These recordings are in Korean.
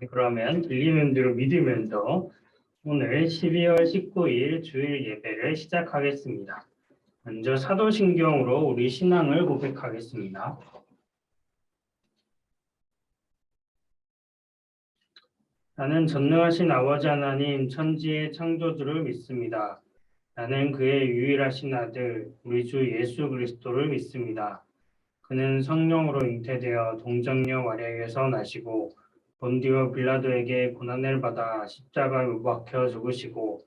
그러면 들리는 대로 믿으면서 오늘 12월 19일 주일 예배를 시작하겠습니다. 먼저 사도신경으로 우리 신앙을 고백하겠습니다. 나는 전능하신 아버지 하나님 천지의 창조주를 믿습니다. 나는 그의 유일하신 아들 우리 주 예수 그리스도를 믿습니다. 그는 성령으로 잉태되어 동정녀 마리아에게서 나시고 본디오 빌라도에게 고난을 받아 십자가에 못 박혀 죽으시고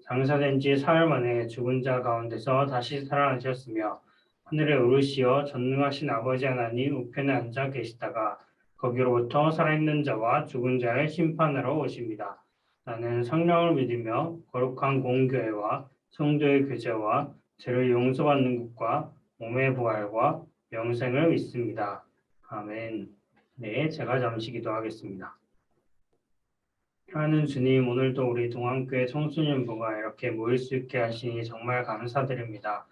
장사된 지 사흘 만에 죽은 자 가운데서 다시 살아나셨으며 하늘에 오르시어 전능하신 아버지 하나님 우편에 앉아 계시다가 거기로부터 살아있는 자와 죽은 자의 심판하러 오십니다. 나는 성령을 믿으며 거룩한 공교회와 성도의 교제와 죄를 용서받는 것과 몸의 부활과 영생을 믿습니다. 아멘. 네, 제가 잠시 기도하겠습니다. 하나님 주님, 오늘도 우리 동안교회 청소년부가 이렇게 모일 수 있게 하시니 정말 감사드립니다.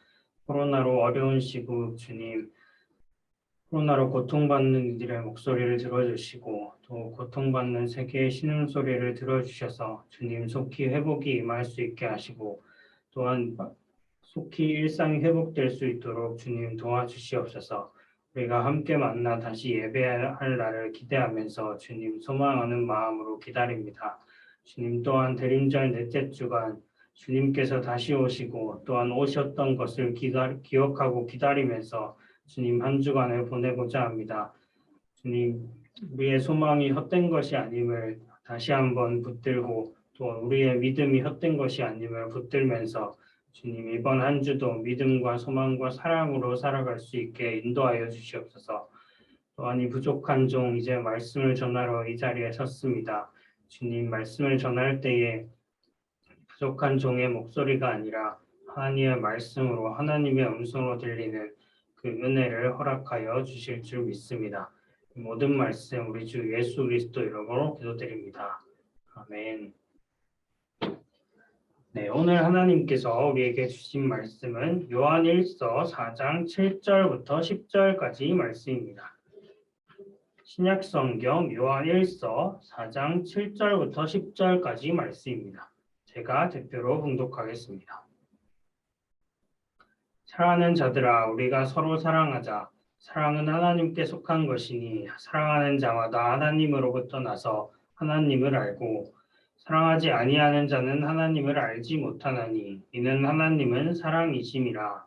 코로나로 어려운 시국 주님, 코로나로 고통받는 이들의 목소리를 들어주시고 또 고통받는 세계의 신음소리를 들어주셔서 주님 속히 회복이 임할 수 있게 하시고 또한 속히 일상이 회복될 수 있도록 주님 도와주시옵소서. 우리가 함께 만나 다시 예배할 날을 기대하면서 주님 소망하는 마음으로 기다립니다. 주님 또한 대림절 넷째 주간 주님께서 다시 오시고 또한 오셨던 것을 기억하고 기다리면서 주님 한 주간을 보내고자 합니다. 주님 우리의 소망이 헛된 것이 아님을 다시 한번 붙들고 또 우리의 믿음이 헛된 것이 아님을 붙들면서 주님 이번 한 주도 믿음과 소망과 사랑으로 살아갈 수 있게 인도하여 주시옵소서. 또한 이 부족한 종 이제 말씀을 전하러 이 자리에 섰습니다. 주님 말씀을 전할 때에 부족한 종의 목소리가 아니라 하나님의 말씀으로 하나님의 음성으로 들리는 그 은혜를 허락하여 주실 줄 믿습니다. 모든 말씀 우리 주 예수 그리스도 이름으로 기도드립니다. 아멘. 네, 오늘 하나님께서 우리에게 주신 말씀은 요한 1서 4장 7절부터 10절까지 말씀입니다. 신약성경 요한 1서 4장 7절부터 10절까지 말씀입니다. 제가 대표로 봉독하겠습니다. 사랑하는 자들아, 우리가 서로 사랑하자. 사랑은 하나님께 속한 것이니 사랑하는 자마다 하나님으로부터 나서 하나님을 알고 사랑하지 아니하는 자는 하나님을 알지 못하나니 이는 하나님은 사랑이심이라.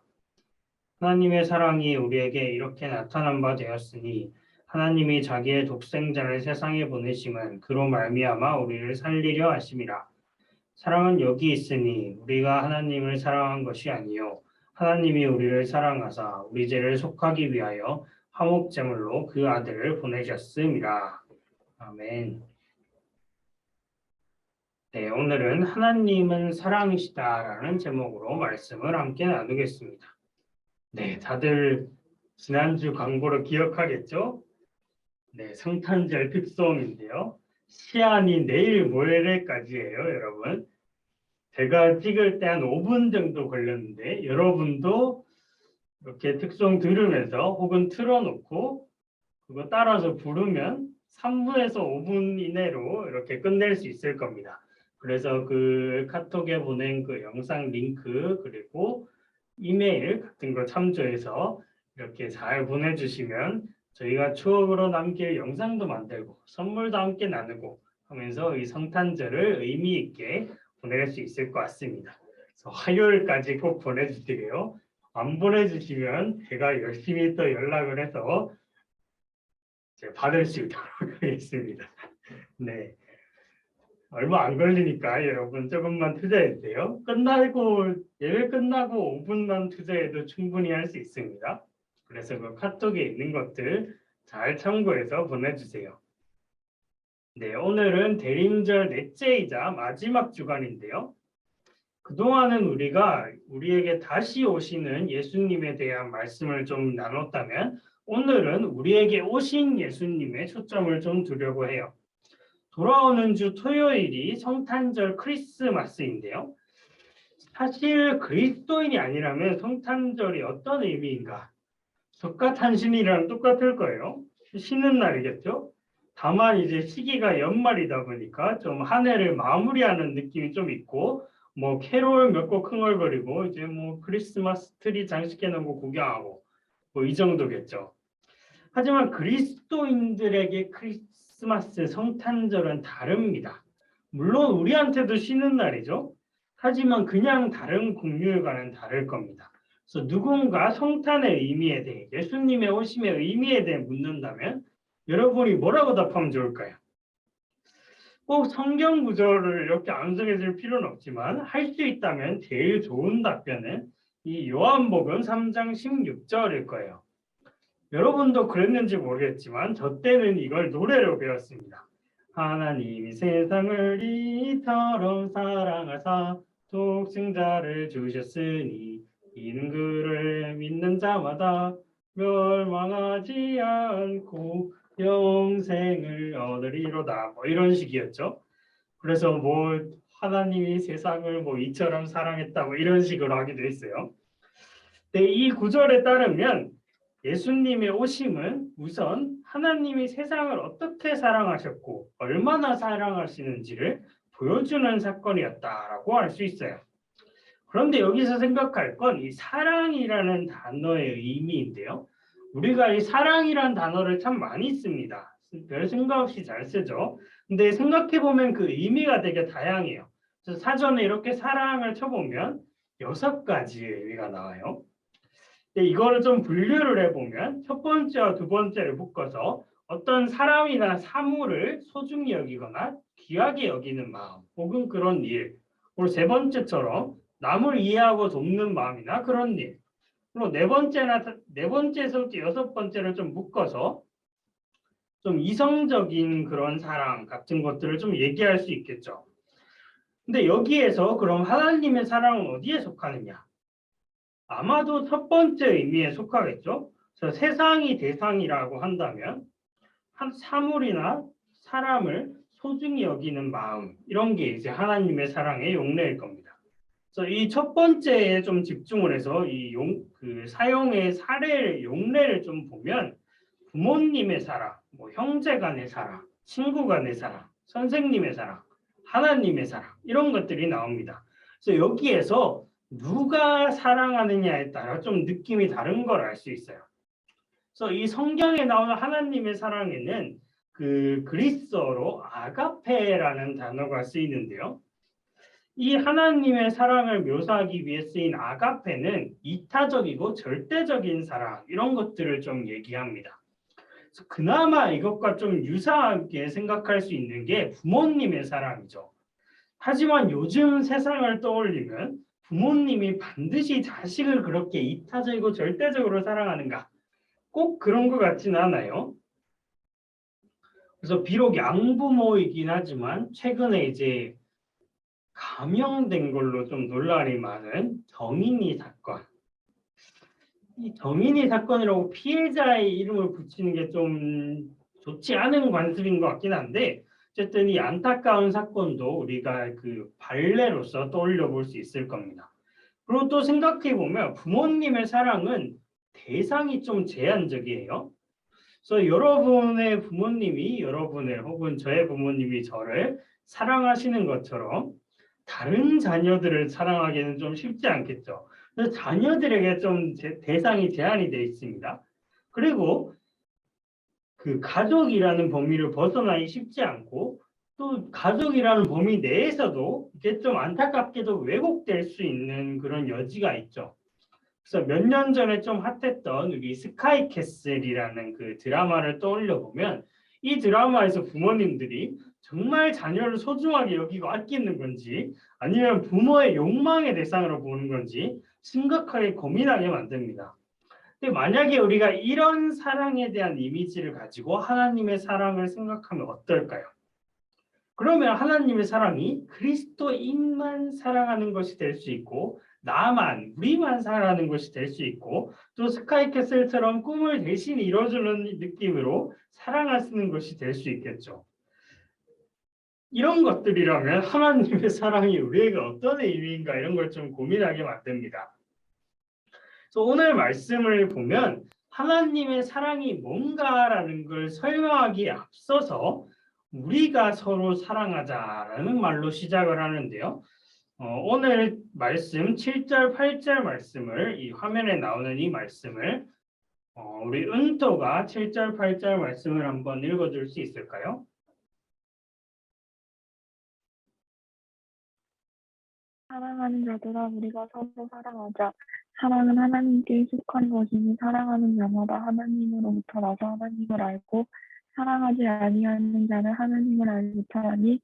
하나님의 사랑이 우리에게 이렇게 나타난 바 되었으니 하나님이 자기의 독생자를 세상에 보내심은 그로 말미암아 우리를 살리려 하심이라. 사랑은 여기 있으니 우리가 하나님을 사랑한 것이 아니요 하나님이 우리를 사랑하사 우리 죄를 속하기 위하여 화목제물로 그 아들을 보내셨음이라. 아멘. 네, 오늘은 하나님은 사랑이시다라는 제목으로 말씀을 함께 나누겠습니다. 네, 다들 지난주 광고를 기억하겠죠? 네, 성탄절 특송인데요. 시한이 내일 모레까지예요, 여러분. 제가 찍을 때 한 5분 정도 걸렸는데 여러분도 이렇게 특송 들으면서 혹은 틀어놓고 그거 따라서 부르면 3분에서 5분 이내로 이렇게 끝낼 수 있을 겁니다. 그래서 그 카톡에 보낸 그 영상 링크 그리고 이메일 같은 거 참조해서 이렇게 잘 보내주시면 저희가 추억으로 남길 영상도 만들고 선물도 함께 나누고 하면서 이 성탄절을 의미 있게 보낼 수 있을 것 같습니다. 그래서 화요일까지 꼭 보내주시고요. 안 보내주시면 제가 열심히 또 연락을 해서 받을 수 있도록 하겠습니다. 네. 얼마 안 걸리니까 여러분 조금만 투자해주세요. 예배 끝나고 5분만 투자해도 충분히 할 수 있습니다. 그래서 그 카톡에 있는 것들 잘 참고해서 보내주세요. 네, 오늘은 대림절 넷째이자 마지막 주간인데요. 그동안은 우리가 우리에게 다시 오시는 예수님에 대한 말씀을 좀 나눴다면 오늘은 우리에게 오신 예수님의 초점을 좀 두려고 해요. 돌아오는 주 토요일이 성탄절 크리스마스인데요. 사실 그리스도인이 아니라면 성탄절이 어떤 의미인가? 석가탄신이랑 똑같을 거예요. 쉬는 날이겠죠? 다만 이제 시기가 연말이다 보니까 좀 한 해를 마무리하는 느낌이 좀 있고 뭐 캐롤 몇 곡 흥얼거리고 이제 뭐 크리스마스 트리 장식해 놓은 거 구경하고 뭐 이 정도겠죠. 하지만 그리스도인들에게 크리스마스 성탄절은 다릅니다. 물론 우리한테도 쉬는 날이죠. 하지만 그냥 다른 공휴일과는 다를 겁니다. 그래서 누군가 성탄의 의미에 대해 예수님의 오심의 의미에 대해 묻는다면 여러분이 뭐라고 답하면 좋을까요? 꼭 성경 구절을 이렇게 암송해 줄 필요는 없지만 할 수 있다면 제일 좋은 답변은 이 요한복음 3장 16절일 거예요. 여러분도 그랬는지 모르겠지만 저 때는 이걸 노래로 배웠습니다. 하나님이 세상을 이처럼 사랑하사 독생자를 주셨으니 이는 그를 믿는 자마다 멸망하지 않고 영생을 얻으리로다. 뭐 이런 식이었죠. 그래서 뭐 하나님이 세상을 뭐 이처럼 사랑했다 뭐 이런 식으로 하기도 했어요. 근데 이 구절에 따르면 예수님의 오심은 우선 하나님이 세상을 어떻게 사랑하셨고 얼마나 사랑하시는지를 보여주는 사건이었다라고 할 수 있어요. 그런데 여기서 생각할 건 이 사랑이라는 단어의 의미인데요. 우리가 이 사랑이라는 단어를 참 많이 씁니다. 별 생각 없이 잘 쓰죠. 근데 생각해 보면 그 의미가 되게 다양해요. 그래서 사전에 이렇게 사랑을 쳐보면 6가지의 의미가 나와요. 근데 이거를 좀 분류를 해보면 첫 번째와 두 번째를 묶어서 어떤 사람이나 사물을 소중히 여기거나 귀하게 여기는 마음 혹은 그런 일, 그리고 세 번째처럼 남을 이해하고 돕는 마음이나 그런 일, 그리고 네 번째에서부터 6번째를 좀 묶어서 좀 이성적인 그런 사랑 같은 것들을 좀 얘기할 수 있겠죠. 근데 여기에서 그럼 하나님의 사랑은 어디에 속하느냐? 아마도 첫 번째 의미에 속하겠죠. 그래서 세상이 대상이라고 한다면 한 사물이나 사람을 소중히 여기는 마음, 이런 게 이제 하나님의 사랑의 용례일 겁니다. 그래서 이 첫 번째에 좀 집중을 해서 그 사용의 사례를 용례를 좀 보면 부모님의 사랑, 뭐 형제 간의 사랑, 친구 간의 사랑, 선생님의 사랑, 하나님의 사랑, 이런 것들이 나옵니다. 그래서 여기에서 누가 사랑하느냐에 따라 좀 느낌이 다른 걸 알 수 있어요. 그래서 이 성경에 나오는 하나님의 사랑에는 그 그리스어로 아가페라는 단어가 쓰이는데요. 이 하나님의 사랑을 묘사하기 위해 쓰인 아가페는 이타적이고 절대적인 사랑, 이런 것들을 좀 얘기합니다. 그래서 그나마 이것과 좀 유사하게 생각할 수 있는 게 부모님의 사랑이죠. 하지만 요즘 세상을 떠올리면 부모님이 반드시 자식을 그렇게 이타적이고 절대적으로 사랑하는가? 꼭 그런 것 같지는 않아요. 그래서 비록 양부모이긴 하지만 최근에 이제 감형된 걸로 좀 논란이 많은 정인이 사건. 이 정인이 사건이라고 피해자의 이름을 붙이는 게 좀 좋지 않은 관습인 것 같긴 한데 어쨌든 이 안타까운 사건도 우리가 그 발례로서 떠올려 볼 수 있을 겁니다. 그리고 또 생각해 보면 부모님의 사랑은 대상이 좀 제한적이에요. 그래서 여러분의 부모님이 여러분을 혹은 저의 부모님이 저를 사랑하시는 것처럼 다른 자녀들을 사랑하기는 좀 쉽지 않겠죠. 그래서 자녀들에게 좀 대상이 제한이 되어 있습니다. 그리고 그 가족이라는 범위를 벗어나기 쉽지 않고 또 가족이라는 범위 내에서도 이게 좀 안타깝게도 왜곡될 수 있는 그런 여지가 있죠. 그래서 몇 년 전에 좀 핫했던 우리 스카이캐슬이라는 그 드라마를 떠올려 보면 이 드라마에서 부모님들이 정말 자녀를 소중하게 여기고 아끼는 건지 아니면 부모의 욕망의 대상으로 보는 건지 심각하게 고민하게 만듭니다. 근데 만약에 우리가 이런 사랑에 대한 이미지를 가지고 하나님의 사랑을 생각하면 어떨까요? 그러면 하나님의 사랑이 그리스도인만 사랑하는 것이 될 수 있고 나만, 우리만 사랑하는 것이 될 수 있고 또 스카이캐슬처럼 꿈을 대신 이뤄주는 느낌으로 사랑하시는 것이 될 수 있겠죠. 이런 것들이라면 하나님의 사랑이 우리에게 어떤 의미인가 이런 걸 좀 고민하게 만듭니다. 그래서 오늘 말씀을 보면 하나님의 사랑이 뭔가라는 걸 설명하기에 앞서서 우리가 서로 사랑하자라는 말로 시작을 하는데요. 오늘 말씀 7절, 8절 말씀을 이 화면에 나오는 이 말씀을 우리 은토가 7절, 8절 말씀을 한번 읽어줄 수 있을까요? 사랑하는 자들아 우리가 서로 사랑하자. 사랑은 하나님께 속한 것이니 사랑하는 자마다 하나님으로부터 나서 하나님을 알고 사랑하지 아니하는 자는 하나님을 알지 못하니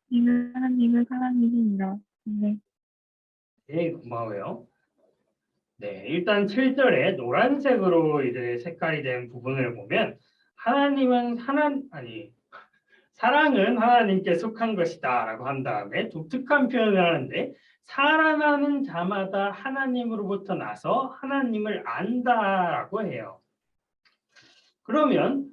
이는 하나님을 사랑이니라. 네. 네, 고마워요. 네, 일단 7절에 노란색으로 이제 색깔이 된 부분을 보면 사랑은 하나님께 속한 것이다라고 한 다음에 독특한 표현을 하는데 사랑하는 자마다 하나님으로부터 나서 하나님을 안다라고 해요. 그러면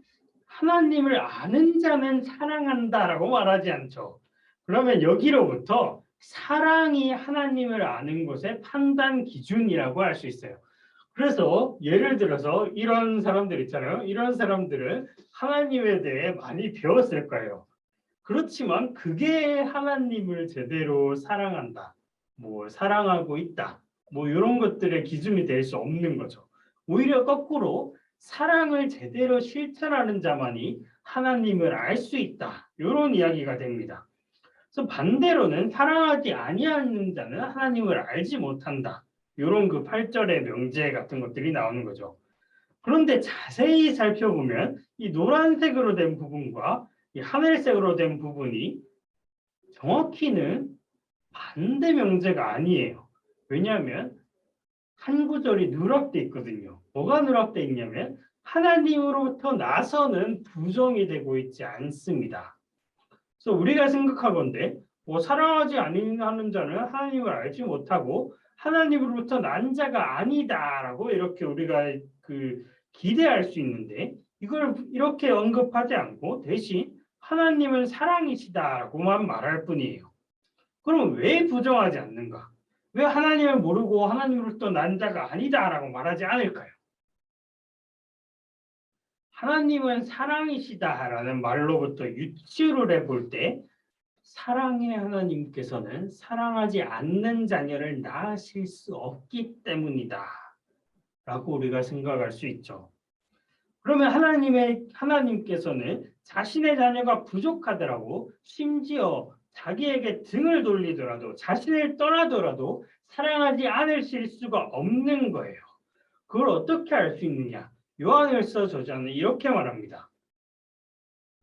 하나님을 아는 자는 사랑한다라고 말하지 않죠. 그러면 여기로부터 사랑이 하나님을 아는 것의 판단 기준이라고 할 수 있어요. 그래서 예를 들어서 이런 사람들 있잖아요. 이런 사람들은 하나님에 대해 많이 배웠을 거예요. 그렇지만 그게 하나님을 제대로 사랑한다, 뭐 사랑하고 있다, 뭐 이런 것들의 기준이 될 수 없는 거죠. 오히려 거꾸로 사랑을 제대로 실천하는 자만이 하나님을 알 수 있다, 이런 이야기가 됩니다. 그래서 반대로는 사랑하지 아니하는 자는 하나님을 알지 못한다, 이런 그 8절의 명제 같은 것들이 나오는 거죠. 그런데 자세히 살펴보면 이 노란색으로 된 부분과 이 하늘색으로 된 부분이 정확히는 반대 명제가 아니에요. 왜냐하면 한 구절이 누락돼 있거든요. 뭐가 누락돼 있냐면 하나님으로부터 나서는 부정이 되고 있지 않습니다. 그래서 우리가 생각하건대 사랑하지 아니하는 자는 하나님을 알지 못하고 하나님으로부터 난 자가 아니다라고 이렇게 우리가 기대할 수 있는데 이걸 이렇게 언급하지 않고 대신 하나님은 사랑이시다라고만 말할 뿐이에요. 그럼 왜 부정하지 않는가? 왜 하나님을 모르고 하나님으로부터 난 자가 아니다라고 말하지 않을까요? 하나님은 사랑이시다라는 말로부터 유추를 해볼 때 사랑의 하나님께서는 사랑하지 않는 자녀를 낳으실 수 없기 때문이다 라고 우리가 생각할 수 있죠. 그러면 하나님께서는 자신의 자녀가 부족하더라도 심지어 자기에게 등을 돌리더라도 자신을 떠나더라도 사랑하지 않으실 수가 없는 거예요. 그걸 어떻게 알 수 있느냐? 요한일서 저자는 이렇게 말합니다.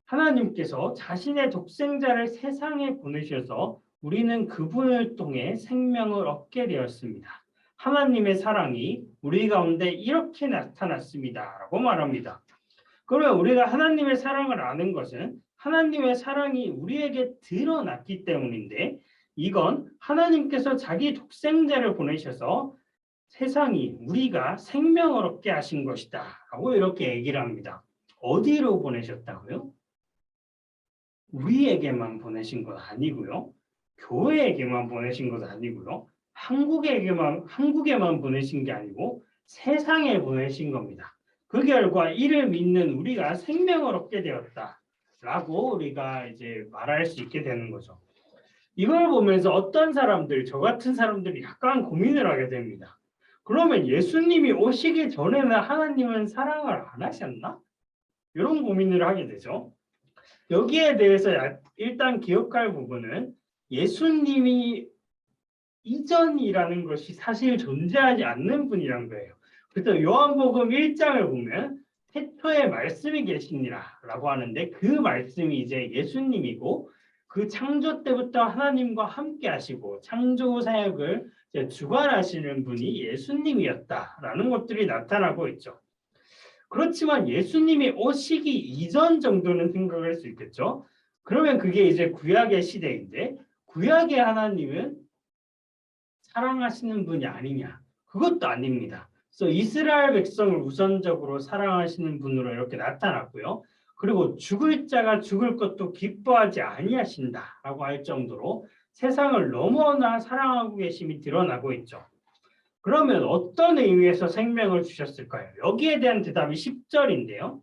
하나님께서 자신의 독생자를 세상에 보내셔서 우리는 그분을 통해 생명을 얻게 되었습니다. 하나님의 사랑이 우리 가운데 이렇게 나타났습니다. 라고 말합니다. 그러면 우리가 하나님의 사랑을 아는 것은 하나님의 사랑이 우리에게 드러났기 때문인데 이건 하나님께서 자기 독생자를 보내셔서 세상이 우리가 생명을 얻게 하신 것이다. 라고 이렇게 얘기를 합니다. 어디로 보내셨다고요? 우리에게만 보내신 것 아니고요. 교회에게만 보내신 것 아니고요. 한국에만 보내신 게 아니고 세상에 보내신 겁니다. 그 결과 이를 믿는 우리가 생명을 얻게 되었다라고 우리가 이제 말할 수 있게 되는 거죠. 이걸 보면서 어떤 사람들, 저 같은 사람들이 약간 고민을 하게 됩니다. 그러면 예수님이 오시기 전에는 하나님은 사랑을 안 하셨나? 이런 고민을 하게 되죠. 여기에 대해서 일단 기억할 부분은 예수님이 이전이라는 것이 사실 존재하지 않는 분이란 거예요. 그래서 요한복음 1장을 보면 태초에 말씀이 계시니라 라고 하는데 그 말씀이 이제 예수님이고 그 창조 때부터 하나님과 함께 하시고 창조 사역을 주관하시는 분이 예수님이었다라는 것들이 나타나고 있죠. 그렇지만 예수님이 오시기 이전 정도는 생각할 수 있겠죠. 그러면 그게 이제 구약의 시대인데 구약의 하나님은 사랑하시는 분이 아니냐? 그것도 아닙니다. 그래서 이스라엘 백성을 우선적으로 사랑하시는 분으로 이렇게 나타났고요. 그리고 죽을 자가 죽을 것도 기뻐하지 아니하신다라고 할 정도로 세상을 너무나 사랑하고 계심이 드러나고 있죠. 그러면 어떤 의미에서 생명을 주셨을까요? 여기에 대한 대답이 10절인데요.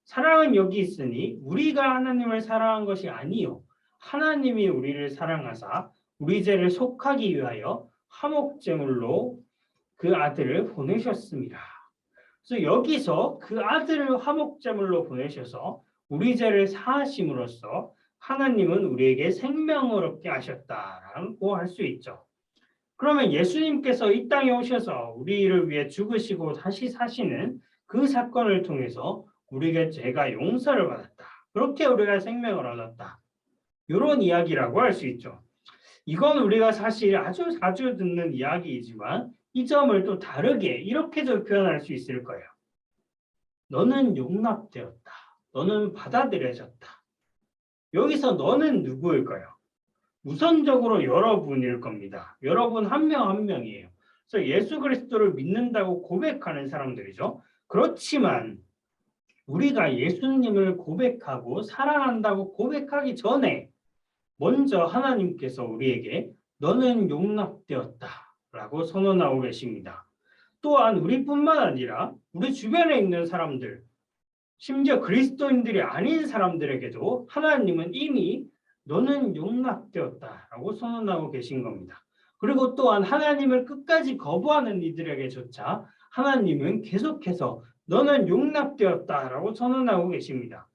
사랑은 여기 있으니 우리가 하나님을 사랑한 것이 아니요 하나님이 우리를 사랑하사 우리 죄를 속하기 위하여 화목제물로 그 아들을 보내셨습니다. 그래서 여기서 그 아들을 화목제물로 보내셔서 우리 죄를 사하심으로써 하나님은 우리에게 생명을 얻게 하셨다라고 할 수 있죠. 그러면 예수님께서 이 땅에 오셔서 우리를 위해 죽으시고 다시 사시는 그 사건을 통해서 우리에게 죄가 용서를 받았다. 그렇게 우리가 생명을 얻었다. 이런 이야기라고 할 수 있죠. 이건 우리가 사실 아주 자주 듣는 이야기이지만 이 점을 또 다르게 이렇게도 표현할 수 있을 거예요. 너는 용납되었다. 너는 받아들여졌다. 여기서 너는 누구일까요? 우선적으로 여러분일 겁니다. 여러분 한 명 한 명이에요. 그래서 예수 그리스도를 믿는다고 고백하는 사람들이죠. 그렇지만 우리가 예수님을 고백하고 사랑한다고 고백하기 전에 먼저 하나님께서 우리에게 너는 용납되었다라고 선언하고 계십니다. 또한 우리뿐만 아니라 우리 주변에 있는 사람들, 심지어 그리스도인들이 아닌 사람들에게도 하나님은 이미 너는 용납되었다라고 선언하고 계신 겁니다. 그리고 또한 하나님을 끝까지 거부하는 이들에게조차 하나님은 계속해서 너는 용납되었다라고 선언하고 계십니다.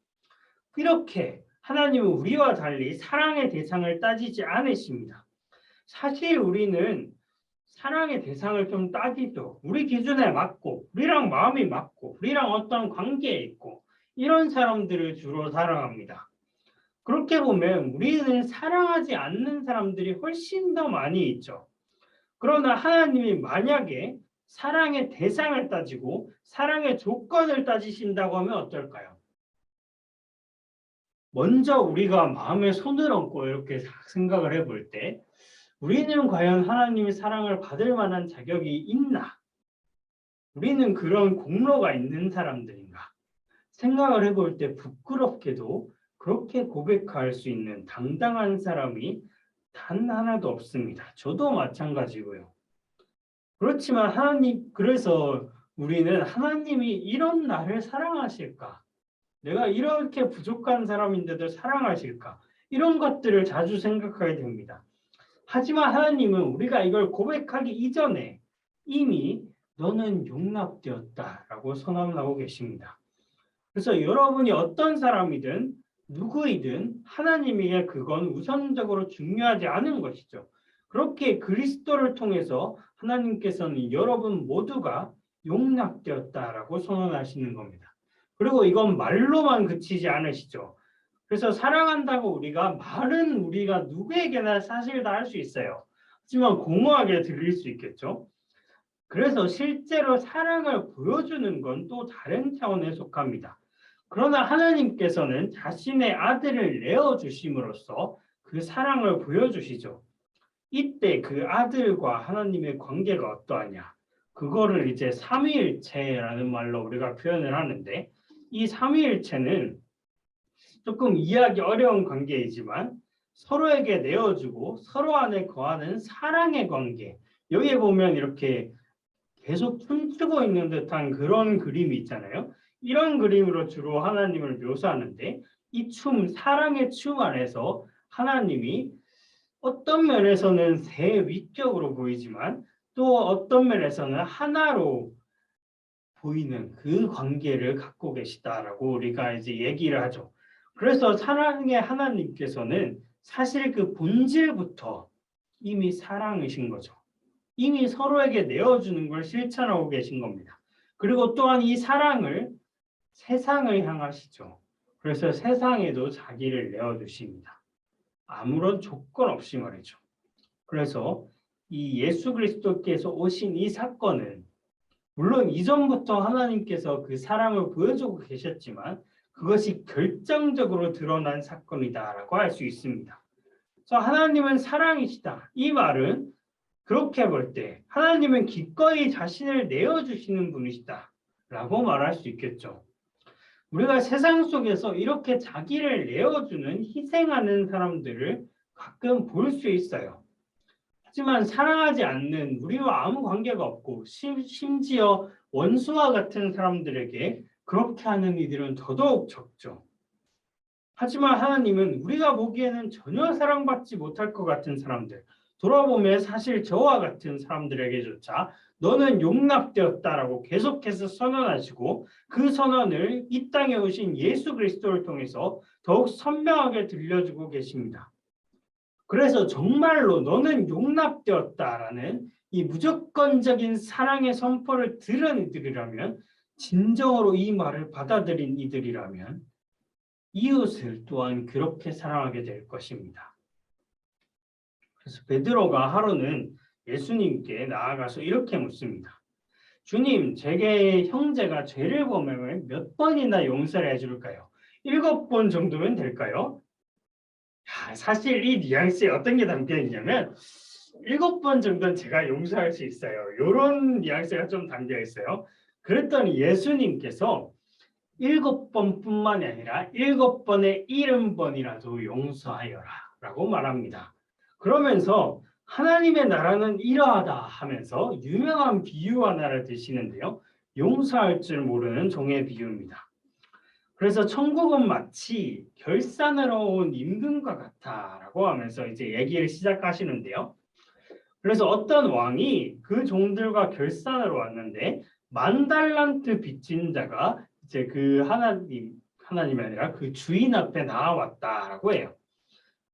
이렇게 하나님은 우리와 달리 사랑의 대상을 따지지 않으십니다. 사실 우리는 사랑의 대상을 좀 따지죠. 우리 기준에 맞고 우리랑 마음이 맞고 우리랑 어떤 관계에 있고 이런 사람들을 주로 사랑합니다. 그렇게 보면 우리는 사랑하지 않는 사람들이 훨씬 더 많이 있죠. 그러나 하나님이 만약에 사랑의 대상을 따지고 사랑의 조건을 따지신다고 하면 어떨까요? 먼저 우리가 마음에 손을 얹고 이렇게 생각을 해볼 때 우리는 과연 하나님의 사랑을 받을 만한 자격이 있나? 우리는 그런 공로가 있는 사람들인가? 생각을 해볼 때 부끄럽게도 그렇게 고백할 수 있는 당당한 사람이 단 하나도 없습니다. 저도 마찬가지고요. 그렇지만 그래서 우리는 하나님이 이런 나를 사랑하실까? 내가 이렇게 부족한 사람인데도 사랑하실까? 이런 것들을 자주 생각하게 됩니다. 하지만 하나님은 우리가 이걸 고백하기 이전에 이미 너는 용납되었다라고 선언하고 계십니다. 그래서 여러분이 어떤 사람이든 누구이든 하나님에게 그건 우선적으로 중요하지 않은 것이죠. 그렇게 그리스도를 통해서 하나님께서는 여러분 모두가 용납되었다라고 선언하시는 겁니다. 그리고 이건 말로만 그치지 않으시죠. 그래서 사랑한다고 말은 우리가 누구에게나 사실 다 할 수 있어요. 하지만 공허하게 들릴 수 있겠죠. 그래서 실제로 사랑을 보여주는 건 또 다른 차원에 속합니다. 그러나 하나님께서는 자신의 아들을 내어주심으로써 그 사랑을 보여주시죠. 이때 그 아들과 하나님의 관계가 어떠하냐? 그거를 이제 삼위일체라는 말로 우리가 표현을 하는데 이 삼위일체는 조금 이해하기 어려운 관계이지만 서로에게 내어주고 서로 안에 거하는 사랑의 관계. 여기에 보면 이렇게 계속 춤추고 있는 듯한 그런 그림이 있잖아요. 이런 그림으로 주로 하나님을 묘사하는데 이 사랑의 춤 안에서 하나님이 어떤 면에서는 새 위격으로 보이지만 또 어떤 면에서는 하나로 보이는 그 관계를 갖고 계시다라고 우리가 이제 얘기를 하죠. 그래서 사랑의 하나님께서는 사실 그 본질부터 이미 사랑이신 거죠. 이미 서로에게 내어주는 걸 실천하고 계신 겁니다. 그리고 또한 이 사랑을 세상을 향하시죠. 그래서 세상에도 자기를 내어주십니다. 아무런 조건 없이 말이죠. 그래서 이 예수 그리스도께서 오신 이 사건은 물론 이전부터 하나님께서 그 사랑을 보여주고 계셨지만 그것이 결정적으로 드러난 사건이다라고 할 수 있습니다. 그래서 하나님은 사랑이시다. 이 말은 그렇게 볼 때 하나님은 기꺼이 자신을 내어주시는 분이시다라고 말할 수 있겠죠. 우리가 세상 속에서 이렇게 자기를 내어주는 희생하는 사람들을 가끔 볼 수 있어요. 하지만 사랑하지 않는 우리와 아무 관계가 없고 심지어 원수와 같은 사람들에게 그렇게 하는 이들은 더더욱 적죠. 하지만 하나님은 우리가 보기에는 전혀 사랑받지 못할 것 같은 사람들, 돌아보면 사실 저와 같은 사람들에게조차 너는 용납되었다라고 계속해서 선언하시고 그 선언을 이 땅에 오신 예수 그리스도를 통해서 더욱 선명하게 들려주고 계십니다. 그래서 정말로 너는 용납되었다라는 이 무조건적인 사랑의 선포를 들은 이들이라면, 진정으로 이 말을 받아들인 이들이라면 이웃을 또한 그렇게 사랑하게 될 것입니다. 그래서 베드로가 하루는 예수님께 나아가서 이렇게 묻습니다. 주님, 제게 형제가 죄를 범하면 몇 번이나 용서를 해줄까요? 7번 정도면 될까요? 사실 이 뉘앙스에 어떤 게 담겨 있냐면 7번 정도는 제가 용서할 수 있어요. 이런 뉘앙스가 좀 담겨 있어요. 그랬더니 예수님께서 7번뿐만이 아니라 7번의 70번이라도 용서하여라 라고 말합니다. 그러면서 하나님의 나라는 이러하다 하면서 유명한 비유 하나를 드시는데요. 용서할 줄 모르는 종의 비유입니다. 그래서 천국은 마치 결산하러 온 임금과 같다라고 하면서 이제 얘기를 시작하시는데요. 그래서 어떤 왕이 그 종들과 결산하러 왔는데 10,000달란트 빚진 자가 이제 그 하나님이 아니라 그 주인 앞에 나와왔다라고 해요.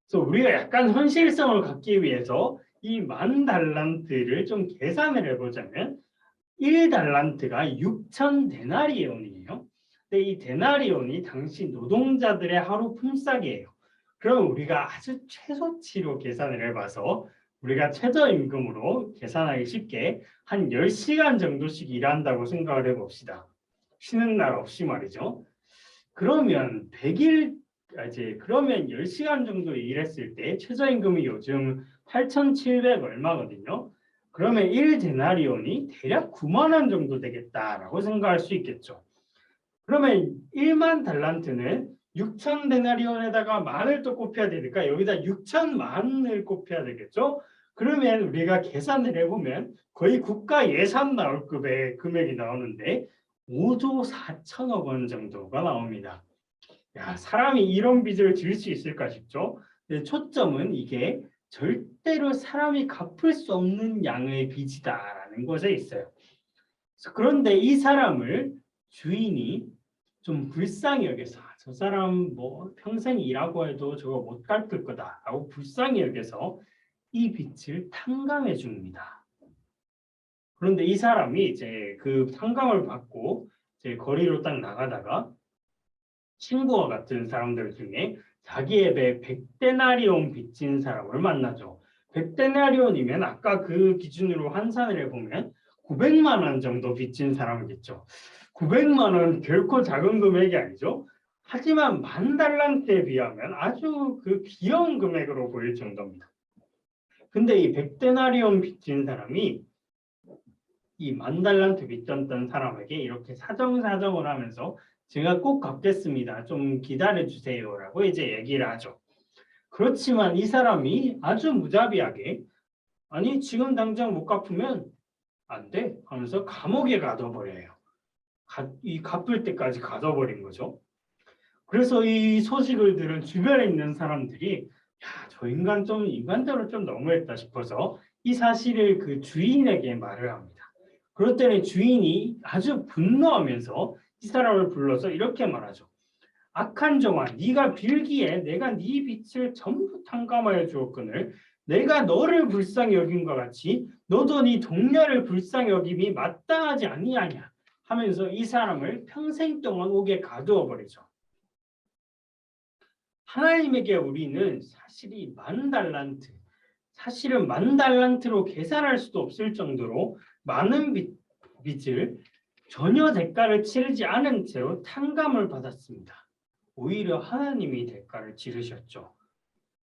그래서 우리가 약간 현실성을 갖기 위해서 이 10,000달란트를 좀 계산을 해보자면 1달란트가 6,000데나리온이에요. 근데 이 데나리온이 당시 노동자들의 하루 품삯이에요. 그럼 우리가 아주 최소치로 계산을 해봐서 우리가 최저임금으로 계산하기 쉽게 한 10시간 정도씩 일한다고 생각을 해봅시다. 쉬는 날 없이 말이죠. 그러면 10시간 정도 일했을 때 최저임금이 요즘 8,700 얼마거든요. 그러면 1데나리온이 대략 9만 원 정도 되겠다라고 생각할 수 있겠죠. 그러면 1만 달란트는 6,000데나리온에다가 만을 또 곱해야 되니까 여기다 6,000만을 곱해야 되겠죠. 그러면 우리가 계산을 해보면 거의 국가 예산 나올 급의 금액이 나오는데 5조 4천억 원 정도가 나옵니다. 야, 사람이 이런 빚을 질 수 있을까 싶죠. 근데 초점은 이게 절대로 사람이 갚을 수 없는 양의 빚이다라는 것에 있어요. 그런데 이 사람을 주인이 좀 불쌍히 여겨서 저 사람 뭐 평생 일하고 해도 저거 못 갚을 거다라고 불쌍히 여겨서 이 빚을 탕감해 줍니다. 그런데 이 사람이 이제 그 탕감을 받고 이제 거리로 딱 나가다가 친구와 같은 사람들 중에 자기의 배 100데나리온 빚진 사람을 만나죠. 100데나리온이면 아까 그 기준으로 환산을 해보면 900만 원 정도 빚진 사람이겠죠. 900만 원 결코 작은 금액이 아니죠. 하지만 10,000달란트에 비하면 아주 그 귀여운 금액으로 보일 정도입니다. 근데 이 100데나리온 빚진 사람이 이 10,000달란트 빚졌던 사람에게 이렇게 사정사정을 하면서 제가 꼭 갚겠습니다. 좀 기다려주세요라고 이제 얘기를 하죠. 그렇지만 이 사람이 아주 무자비하게 아니 지금 당장 못 갚으면 안 돼 하면서 감옥에 가둬버려요. 이 갚을 때까지 가둬버린 거죠. 그래서 이 소식을 들은 주변에 있는 사람들이 야, 저 인간 좀 인간적으로 좀 너무했다 싶어서 이 사실을 그 주인에게 말을 합니다. 그럴 때는 주인이 아주 분노하면서 이 사람을 불러서 이렇게 말하죠. 악한 종아, 네가 빌기에 내가 네 빚을 전부 탕감하여 주었거늘 내가 너를 불쌍히 여긴 것 같이 너도 네 동료를 불쌍히 여김이 마땅하지 아니하냐 하면서 이 사람을 평생 동안 옥에 가두어 버리죠. 하나님에게 우리는 사실은 10,000달란트로 계산할 수도 없을 정도로 많은 빚을 전혀 대가를 치르지 않은 채로 탕감을 받았습니다. 오히려 하나님이 대가를 치르셨죠.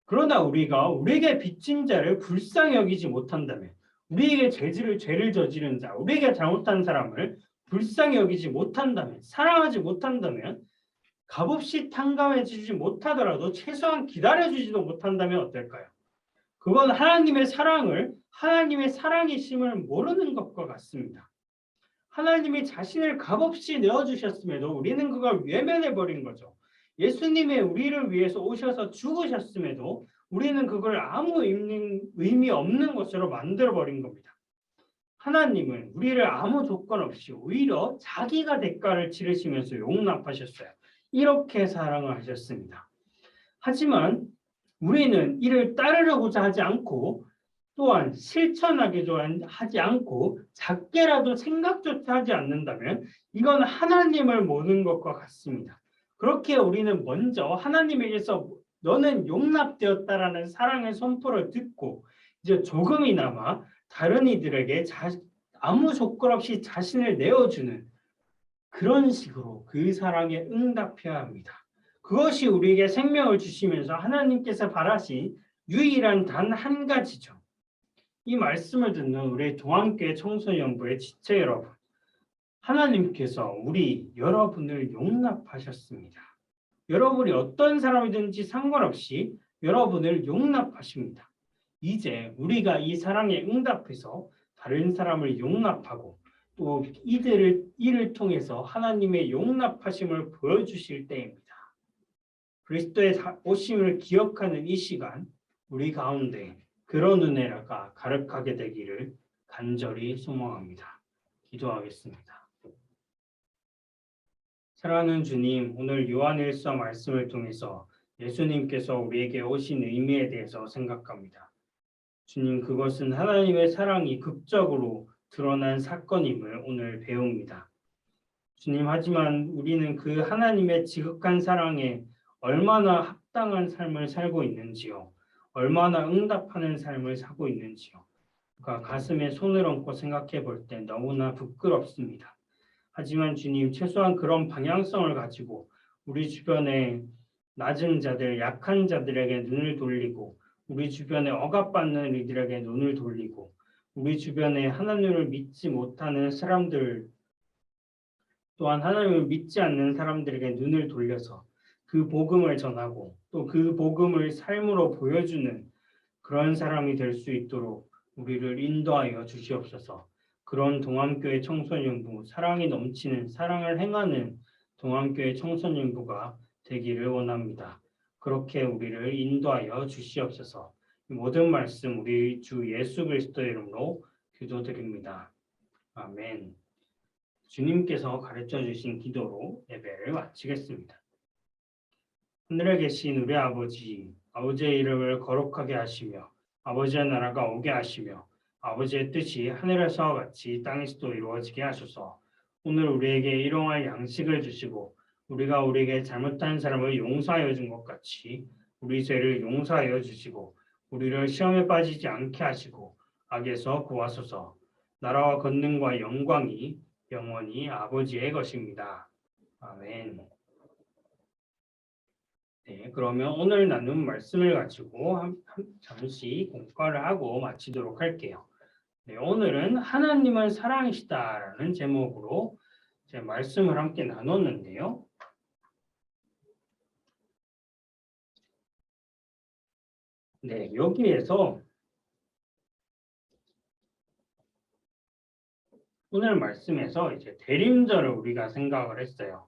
그러나 우리가 우리에게 빚진 자를 불쌍히 여기지 못한다면, 우리에게 죄를 저지른 자, 우리에게 잘못한 사람을 불쌍히 여기지 못한다면, 사랑하지 못한다면, 값없이 탕감해 주지 못하더라도 최소한 기다려 주지도 못한다면 어떨까요? 그건 하나님의 사랑을 하나님의 사랑이심을 모르는 것과 같습니다. 하나님이 자신을 값없이 내어주셨음에도 우리는 그걸 외면해버린 거죠. 예수님이 우리를 위해서 오셔서 죽으셨음에도 우리는 그걸 아무 의미 없는 것으로 만들어버린 겁니다. 하나님은 우리를 아무 조건 없이 오히려 자기가 대가를 치르시면서 용납하셨어요. 이렇게 사랑을 하셨습니다. 하지만 우리는 이를 따르려고자 하지 않고 또한 실천하기도 하지 않고 작게라도 생각조차 하지 않는다면 이건 하나님을 모르는 것과 같습니다. 그렇게 우리는 먼저 하나님에게서 너는 용납되었다라는 사랑의 선포를 듣고 이제 조금이나마 다른 이들에게 아무 조건 없이 자신을 내어주는 그런 식으로 그 사랑에 응답해야 합니다. 그것이 우리에게 생명을 주시면서 하나님께서 바라신 유일한 단 한 가지죠. 이 말씀을 듣는 우리 동안교회 청소년부의 지체 여러분, 하나님께서 여러분을 용납하셨습니다. 여러분이 어떤 사람이든지 상관없이 여러분을 용납하십니다. 이제 우리가 이 사랑에 응답해서 다른 사람을 용납하고 또 이를 통해서 하나님의 용납하심을 보여주실 때입니다. 그리스도의 오심을 기억하는 이 시간 우리 가운데 그런 은혜가 가득하게 되기를 간절히 소망합니다. 기도하겠습니다. 사랑하는 주님, 오늘 요한일서 말씀을 통해서 예수님께서 우리에게 오신 의미에 대해서 생각합니다. 주님, 그것은 하나님의 사랑이 극적으로 드러난 사건임을 오늘 배웁니다. 주님, 하지만 우리는 그 하나님의 지극한 사랑에 얼마나 합당한 삶을 살고 있는지요. 얼마나 응답하는 삶을 사고 있는지요. 가슴에 손을 얹고 생각해 볼 때 너무나 부끄럽습니다. 하지만 주님, 최소한 그런 방향성을 가지고 우리 주변에 낮은 자들, 약한 자들에게 눈을 돌리고 우리 주변에 억압받는 이들에게 눈을 돌리고 우리 주변에 하나님을 믿지 못하는 사람들 또한 하나님을 믿지 않는 사람들에게 눈을 돌려서 그 복음을 전하고 또 그 복음을 삶으로 보여주는 그런 사람이 될 수 있도록 우리를 인도하여 주시옵소서. 그런 동안교회 청소년부, 사랑이 넘치는 사랑을 행하는 동안교회 청소년부가 되기를 원합니다. 그렇게 우리를 인도하여 주시옵소서. 모든 말씀 우리 주 예수 그리스도의 이름으로 기도드립니다. 아멘. 주님께서 가르쳐 주신 기도로 예배를 마치겠습니다. 하늘에 계신 우리 아버지, 아버지의 이름을 거룩하게 하시며 아버지의 나라가 오게 하시며 아버지의 뜻이 하늘에서와 같이 땅에서도 이루어지게 하소서. 오늘 우리에게 일용할 양식을 주시고 우리가 우리에게 잘못한 사람을 용서하여 준 것 같이 우리 죄를 용서하여 주시고 우리를 시험에 빠지지 않게 하시고 악에서 구하소서. 나라와 권능과 영광이 영원히 아버지의 것입니다. 아멘. 네, 그러면 오늘 나눈 말씀을 가지고 잠시 공과를 하고 마치도록 할게요. 네, 오늘은 하나님은 사랑이시다라는 제목으로 제 말씀을 함께 나눴는데요. 네, 여기에서 오늘 말씀에서 이제 대림절을 우리가 생각을 했어요.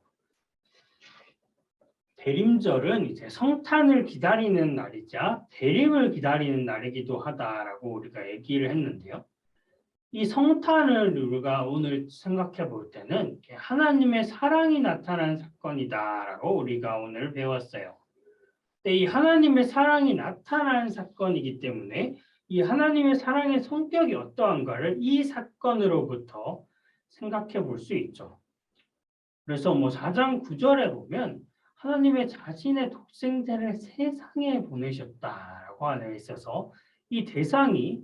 대림절은 이제 성탄을 기다리는 날이자 대림을 기다리는 날이기도 하다라고 우리가 얘기를 했는데요. 이 성탄을 우리가 오늘 생각해 볼 때는 하나님의 사랑이 나타난 사건이다라고 우리가 오늘 배웠어요. 근데 이 하나님의 사랑이 나타난 사건이기 때문에 이 하나님의 사랑의 성격이 어떠한가를 이 사건으로부터 생각해 볼 수 있죠. 그래서 4장 9절에 보면 하나님의 자신의 독생자를 세상에 보내셨다라고 하는 데 있어서 이 대상이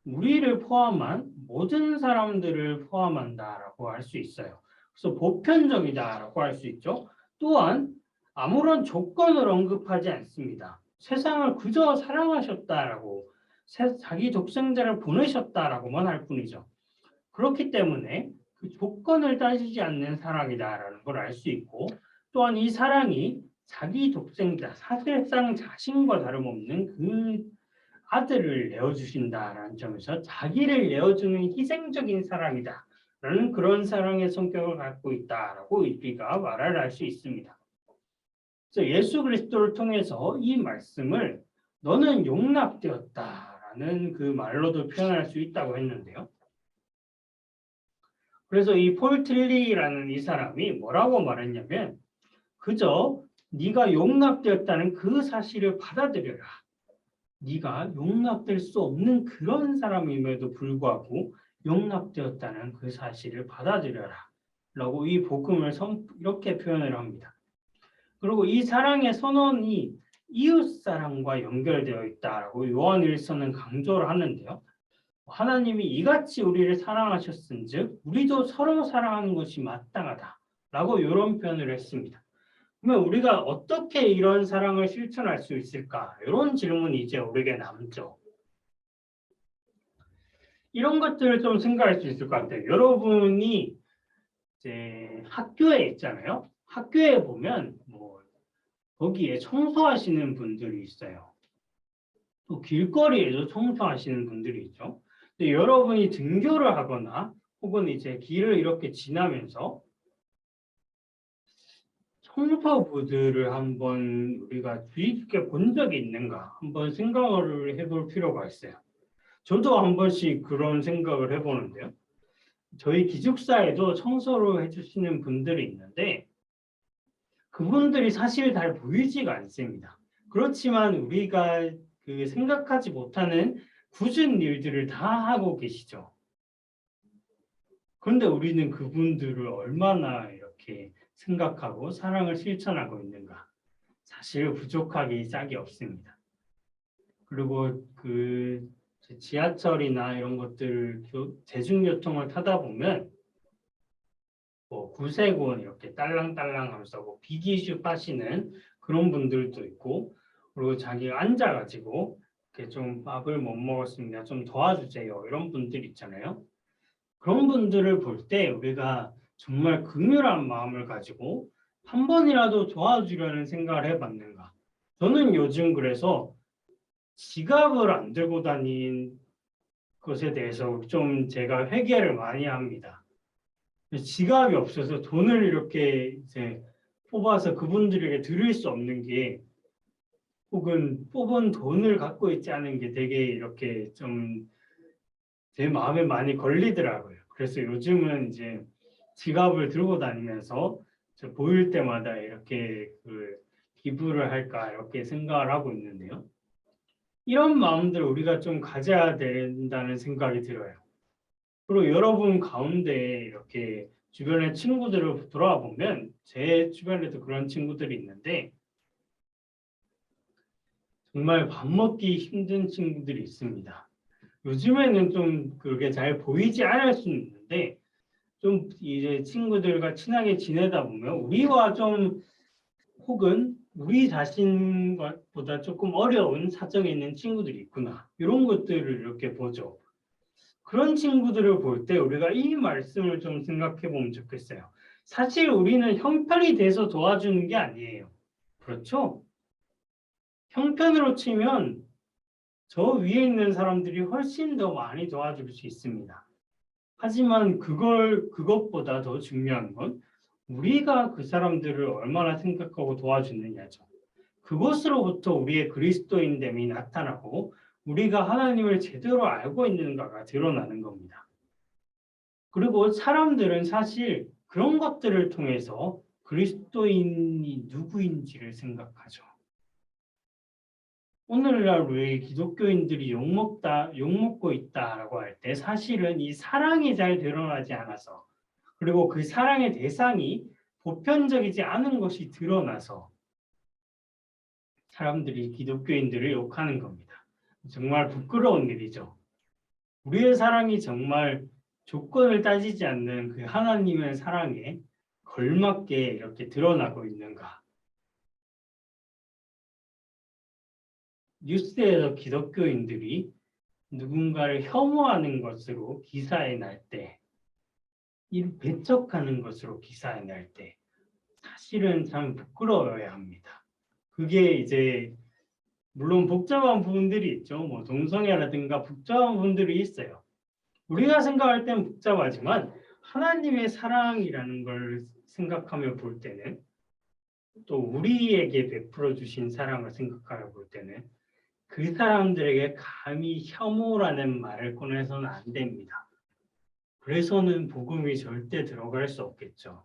우리를 포함한 모든 사람들을 포함한다라고 할 수 있어요. 그래서 보편적이다라고 할 수 있죠. 또한 아무런 조건을 언급하지 않습니다. 세상을 그저 사랑하셨다라고 자기 독생자를 보내셨다라고만 할 뿐이죠. 그렇기 때문에 그 조건을 따지지 않는 사랑이다라는 걸 알 수 있고 또한 이 사랑이 자기 독생자, 사실상 자신과 다름없는 그 아들을 내어주신다라는 점에서 자기를 내어주는 희생적인 사랑이다라는 그런 사랑의 성격을 갖고 있다라고 우리가 말을 할 수 있습니다. 그래서 예수 그리스도를 통해서 이 말씀을 너는 용납되었다라는 그 말로도 표현할 수 있다고 했는데요. 그래서 이 폴 틸리라는 이 사람이 뭐라고 말했냐면 그저 네가 용납되었다는 그 사실을 받아들여라. 네가 용납될 수 없는 그런 사람임에도 불구하고 용납되었다는 그 사실을 받아들여라. 라고 이 복음을 이렇게 표현을 합니다. 그리고 이 사랑의 선언이 이웃사랑과 연결되어 있다라고 요한 1서는 강조를 하는데요. 하나님이 이같이 우리를 사랑하셨은즉 우리도 서로 사랑하는 것이 마땅하다라고 이런 표현을 했습니다. 그러면 우리가 어떻게 이런 사랑을 실천할 수 있을까? 이런 질문이 이제 우리에게 남죠. 이런 것들을 좀 생각할 수 있을 것 같아요. 여러분이 이제 학교에 있잖아요. 학교에 보면 뭐 거기에 청소하시는 분들이 있어요. 또 길거리에도 청소하시는 분들이 있죠. 근데 여러분이 등교를 하거나 혹은 이제 길을 이렇게 지나면서 청소부들을 한번 우리가 주의 깊게 본 적이 있는가 한번 생각을 해볼 필요가 있어요. 저도 한 번씩 그런 생각을 해보는데요. 저희 기숙사에도 청소를 해주시는 분들이 있는데 그분들이 사실 잘 보이지가 않습니다. 그렇지만 우리가 그 생각하지 못하는 굳은 일들을 다 하고 계시죠. 그런데 우리는 그분들을 얼마나 이렇게 생각하고 사랑을 실천하고 있는가? 사실 부족하기 짝이 없습니다. 그리고 그 지하철이나 이런 것들 대중교통을 타다 보면 뭐 구세군 이렇게 딸랑딸랑 하면서 뭐 비기슈 하시는 그런 분들도 있고 그리고 자기가 앉아가지고 이렇게 좀 밥을 못 먹었습니다. 좀 도와주세요. 이런 분들 있잖아요. 그런 분들을 볼 때 우리가 정말 긍휼한 마음을 가지고 한 번이라도 도와주려는 생각을 해봤는가. 저는 요즘 그래서 지갑을 안 들고 다닌 것에 대해서 좀 제가 회개를 많이 합니다. 지갑이 없어서 돈을 이렇게 이제 뽑아서 그분들에게 드릴 수 없는 게 혹은 뽑은 돈을 갖고 있지 않은 게 되게 이렇게 좀 제 마음에 많이 걸리더라고요. 그래서 요즘은 이제 지갑을 들고 다니면서 저 보일 때마다 이렇게 그 기부를 할까 이렇게 생각을 하고 있는데요. 이런 마음들 우리가 좀 가져야 된다는 생각이 들어요. 그리고 여러분 가운데 이렇게 주변의 친구들을 돌아보면 제 주변에도 그런 친구들이 있는데 정말 밥 먹기 힘든 친구들이 있습니다. 요즘에는 좀 그게 잘 보이지 않을 수는 있는데 좀 이제 친구들과 친하게 지내다 보면 우리와 좀 혹은 우리 자신보다 조금 어려운 사정에 있는 친구들이 있구나. 이런 것들을 이렇게 보죠. 그런 친구들을 볼 때 우리가 이 말씀을 좀 생각해 보면 좋겠어요. 사실 우리는 형편이 돼서 도와주는 게 아니에요. 그렇죠? 형편으로 치면 저 위에 있는 사람들이 훨씬 더 많이 도와줄 수 있습니다. 하지만 그것보다 더 중요한 건 우리가 그 사람들을 얼마나 생각하고 도와주느냐죠. 그것으로부터 우리의 그리스도인됨이 나타나고 우리가 하나님을 제대로 알고 있는가가 드러나는 겁니다. 그리고 사람들은 사실 그런 것들을 통해서 그리스도인이 누구인지를 생각하죠. 오늘날 우리 기독교인들이 욕먹고 있다라고 할 때 사실은 이 사랑이 잘 드러나지 않아서 그리고 그 사랑의 대상이 보편적이지 않은 것이 드러나서 사람들이 기독교인들을 욕하는 겁니다. 정말 부끄러운 일이죠. 우리의 사랑이 정말 조건을 따지지 않는 그 하나님의 사랑에 걸맞게 이렇게 드러나고 있는가. 뉴스에서 기독교인들이 누군가를 혐오하는 것으로 기사에 날 때, 배척하는 것으로 기사에 날 때, 사실은 참 부끄러워야 합니다. 그게 이제 물론 복잡한 부분들이 있죠. 뭐 동성애라든가 복잡한 부분들이 있어요. 우리가 생각할 땐 복잡하지만 하나님의 사랑이라는 걸 생각하며 볼 때는 또 우리에게 베풀어 주신 사랑을 생각하며 볼 때는 그 사람들에게 감히 혐오라는 말을 꺼내서는 안 됩니다. 그래서는 복음이 절대 들어갈 수 없겠죠.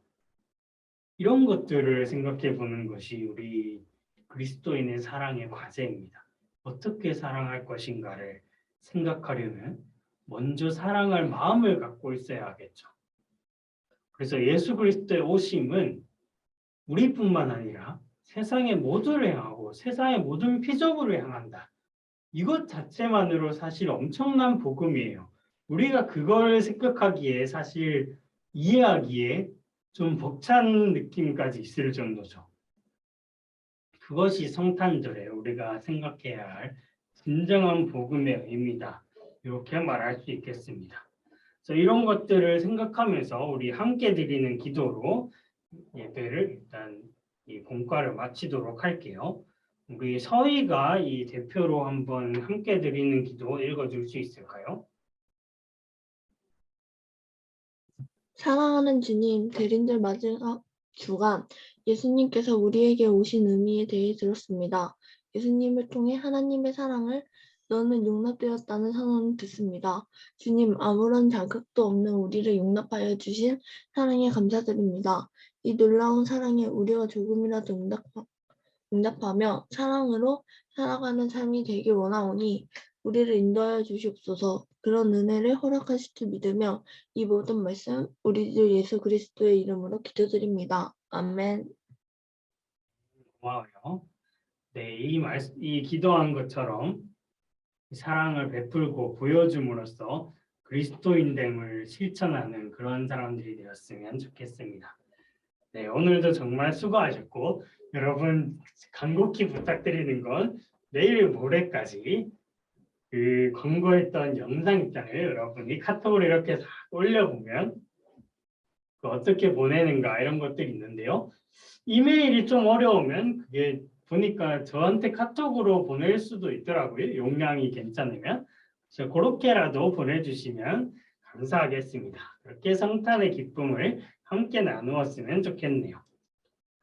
이런 것들을 생각해 보는 것이 우리 그리스도인의 사랑의 과제입니다. 어떻게 사랑할 것인가를 생각하려면 먼저 사랑할 마음을 갖고 있어야 하겠죠. 그래서 예수 그리스도의 오심은 우리뿐만 아니라 세상의 모두를 향하고 세상의 모든 피조물을 향한다. 이것 자체만으로 사실 엄청난 복음이에요. 우리가 그걸 생각하기에 사실 이해하기에 좀 벅찬 느낌까지 있을 정도죠. 그것이 성탄절에 우리가 생각해야 할 진정한 복음의 의미다. 이렇게 말할 수 있겠습니다. 그래서 이런 것들을 생각하면서 우리 함께 드리는 기도로 예배를 일단 이 공과를 마치도록 할게요. 우리 서희가 이 대표로 한번 함께 드리는 기도 읽어줄 수 있을까요? 사랑하는 주님, 대림절 마지막 주간 예수님께서 우리에게 오신 의미에 대해 들었습니다. 예수님을 통해 하나님의 사랑을 너는 용납되었다는 선언을 듣습니다. 주님, 아무런 자격도 없는 우리를 용납하여 주신 사랑에 감사드립니다. 이 놀라운 사랑에 우리가 조금이라도 응답하며 사랑으로 살아가는 삶이 되길 원하오니 우리를 인도하여 주시옵소서. 그런 은혜를 허락하실 줄 믿으며 이 모든 말씀 우리 주 예수 그리스도의 이름으로 기도드립니다. 아멘. 고마워요. 네, 이 기도한 것처럼 사랑을 베풀고 보여줌으로써 그리스도인됨을 실천하는 그런 사람들이 되었으면 좋겠습니다. 네, 오늘도 정말 수고하셨고 여러분 간곡히 부탁드리는 건 내일 모레까지 그 광고했던 영상 있잖아요. 여러분이 카톡으로 이렇게 싹 올려보면 그 어떻게 보내는가 이런 것들이 있는데요. 이메일이 좀 어려우면 그게 보니까 저한테 카톡으로 보낼 수도 있더라고요. 용량이 괜찮으면. 그래서 그렇게라도 보내주시면 감사하겠습니다. 그렇게 성탄의 기쁨을 함께 나누었으면 좋겠네요.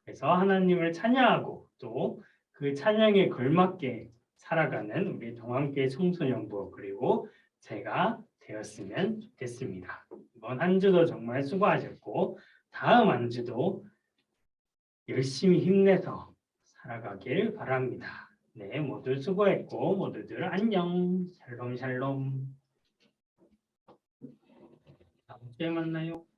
그래서 하나님을 찬양하고 또 그 찬양에 걸맞게 살아가는 우리 동함교회 청소년부 그리고 제가 되었으면 좋겠습니다. 이번 한 주도 정말 수고하셨고 다음 한 주도 열심히 힘내서 살아가길 바랍니다. 네, 모두 수고했고 모두들 안녕. 샬롬 샬롬. 다음 주에 만나요.